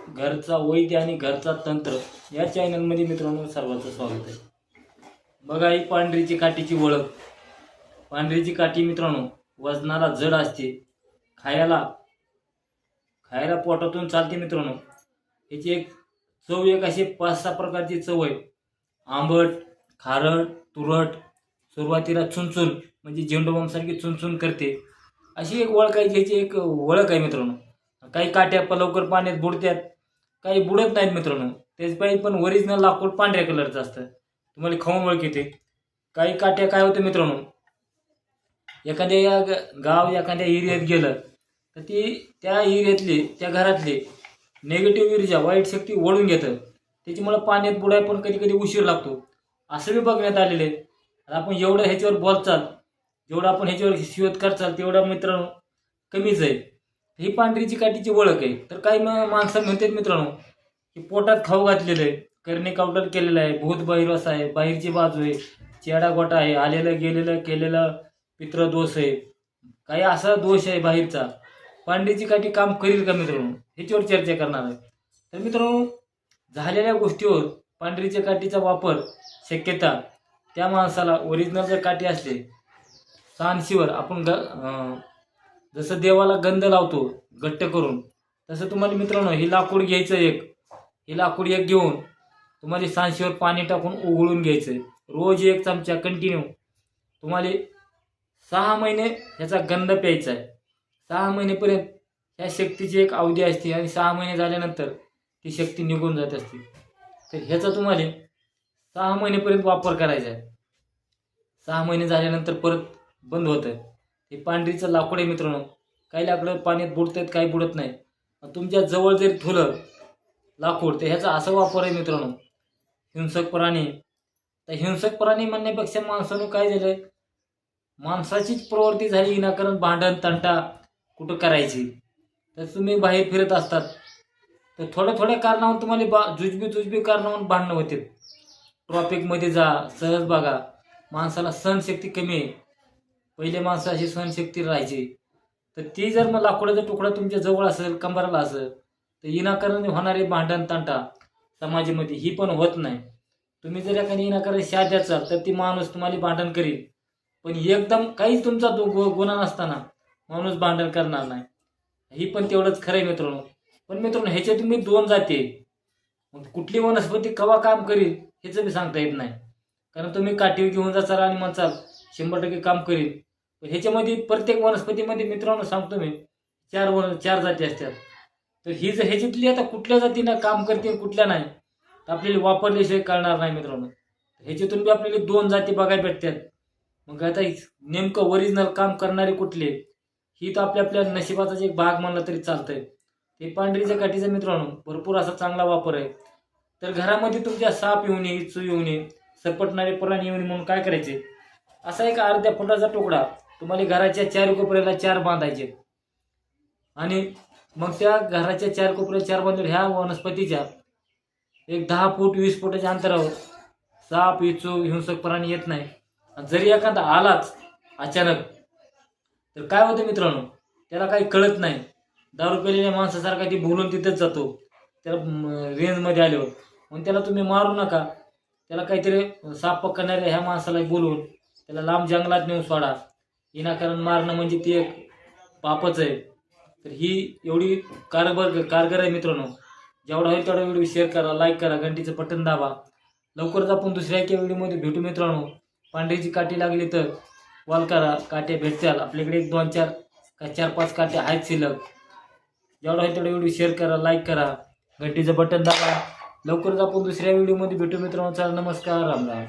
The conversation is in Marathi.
घरचा वैद्य आणि घरचा तंत्र या चॅनलमध्ये मित्रांनो सर्वांचं स्वागत आहे. बघा ही पांढरीची काठीची ओळख. पांढरीची काठी मित्रांनो वजनाला जड असते, खायला पोटातून चालते मित्रांनो. याची एक चव एक अशी 5-6 प्रकारची चव आहे. आंबट, खारट, तुरट, सुरुवातीला चुनचुन म्हणजे झेंडूबामसारखी चुनचुन करते, अशी एक ओळख आहे. याची एक ओळख आहे मित्रांनो. काही काट्या लवकर पाण्यात बुडतात, काही बुडत नाहीत मित्रांनो. त्याचपायी पण ओरिजिनल लाकूड पांढऱ्या कलरचं असतं, तुम्हाला खाऊन ओळख येते. काही काट्या काय होतं मित्रांनो, एखाद्या गाव एखाद्या एरियात गेलं तर ती त्या एरियातले त्या घरातले नेगेटिव्ह ऊर्जा वाईट शक्ती ओढून घेतं. त्याच्यामुळे पाण्यात बुडाय पण कधी कधी उशीर लागतो, असं बी बघण्यात आलेलं आहे. आपण एवढं ह्याच्यावर बोलचाल, जेवढं आपण ह्याच्यावर शिवत करचाल तेवढा मित्रांनो कमीच आहे. ही पांढरीची काठीची ओळख आहे. तर काही माणसं म्हणतात मित्रांनो की पोटात खाऊ घातलेलं आहे, करणे कावटल केलेलं आहे, भूत बहिरवास आहे, बाहेरची बाजू आहे, चेडा गोटा आहे, आलेलं गेलेलं केलेलं पित्रदोष आहे, काही असा दोष आहे बाहेरचा. पांढरीची काठी काम करील का मित्रांनो, ह्याच्यावर चर्चा करणार आहे. तर मित्रांनो झालेल्या गोष्टीवर पांढरीच्या काठीचा वापर शक्यता त्या माणसाला ओरिजिनल जर काठी असले सांशीवर आपण जसं देवाला गंध लावतो घट्ट करून, तसं तुम्हाला मित्रांनो हे लाकूड घ्यायचं. हे लाकूड एक घेऊन तुम्हाला सांशीवर पाणी टाकून उघळून घ्यायचं. रोज 1 चमचा कंटिन्यू तुम्हाला 6 महिने ह्याचा गंध प्यायचा आहे. 6 महिनेपर्यंत ह्या शक्तीची एक अवधी असते आणि 6 महिने झाल्यानंतर ती शक्ती निघून जात असते. तर ह्याचा तुम्हाला 6 महिनेपर्यंत वापर करायचा आहे. 6 महिने झाल्यानंतर परत बंद होतं. हे पांढरीचं लाकूड आहे मित्रांनो. काही लाकडं पाण्यात बुडतात, काही बुडत नाही. तुमच्या जवळ जरी ठेवलं लाकूड तर ह्याचा असा वापर आहे मित्रांनो. हिंसक प्राणी, तर हिंसक प्राणी म्हणण्यापेक्षा माणसानं काय झालं, माणसाचीच प्रवृत्ती झाली विनाकारण भांडण तंटा कुठं करायची. तर तुम्ही बाहेर फिरत असतात तर थोड्या कारणावरून तुम्हाला जुजबी कारणावरून भांडणं होते. ट्रॉफिकमध्ये जा, सहज बघा, माणसाला सहनशक्ती कमी आहे. पहिले माणसं अशी सहनशक्ती राहायची. तर ती जर मग लाकूडाचा तुकडा तुमच्या जवळ असेल, कंबराला असेल, तर विनाकारण होणारे भांडण तंटा समाजामध्ये ही पण होत नाही. तुम्ही जर एखादी विनाकारण शाद असाल तर ती माणूस तुम्हाला भांडण करील, पण एकदम काहीच तुमचा गुन्हा नसताना माणूस भांडण करणार नाही. ही पण तेवढंच खरं आहे मित्रांनो. पण मित्रांनो ह्याच्या तुम्ही 2 जाती, मग कुठली वनस्पती कवा काम करील ह्याचं बी सांगता येत नाही. कारण तुम्ही काठीवर घेऊन जाचाल आणि म्हणचाल 100% काम करील, पण ह्याच्यामध्ये प्रत्येक वनस्पतीमध्ये मित्रांनो सांगतो मी 4 जाती असतात. तर ही जर ह्याच्यातली आता कुठल्या जातीनं काम करते कुठल्या नाही तर आपल्याला वापरल्याशिवाय कळणार नाही मित्रांनो. ह्याच्यातून बी आपल्याला 2 जाती बघायला भेटतात. मग आता नेमकं ओरिजिनल काम करणारे कुठले, ही तर आपल्या नशिबाचाच एक भाग म्हणला तरी चालतंय. ते पांढरीच्या काठीचा मित्रांनो भरपूर असा चांगला वापर आहे. तर घरामध्ये तुमच्या साप येऊ नये, इचू येऊ नये, सरपटणारे प्राणी येऊ नये म्हणून काय करायचे, असा एक अर्ध्या फुटाचा तुकडा तुम्हाला घराच्या 4 कोपऱ्याला 4 बांधायचे. आणि मग त्या घराच्या 4 कोपऱ्याला 4 बांधल्यावर ह्या वनस्पतीच्या एक 10 फूट 20 फुटाच्या अंतरावर साप इचू हिंसक प्राणी येत नाही. जरी एखादा आलाच अचानक तर काय होतं मित्रांनो, त्याला काही कळत नाही. दारू पेलेल्या माणसासारखा ती बोलून तिथंच जातो त्याला रेंजमध्ये आल्यावर. मग त्याला तुम्ही मारू नका, त्याला काहीतरी साप पकडणाऱ्या ह्या माणसाला बोलून त्याला लांब जंगलात नेऊन सोडा. विनाकारण मारणं म्हणजे ती एक पापच आहे. तर ही एवढी कारगर आहे मित्रांनो. जेवढा होईल तेवढा व्हिडिओ शेअर करा, लाईक करा, घंटीचं बटन दाबा. लवकरच आपण दुसऱ्या एका व्हिडिओमध्ये भेटू मित्रांनो. पांढरीची काठी लागली तर कॉल करा, काट्या भेटतील आपल्याकडे. 1-2-4 का 4-5 काट्या आहेत शिल्लक. जेवढा होईल तेवढा व्हिडिओ शेअर करा, लाईक करा, घंटीचं बटन दाबा. लवकरच आपण दुसऱ्या व्हिडिओमध्ये भेटू मित्रांनो. चला नमस्कार, राम राम.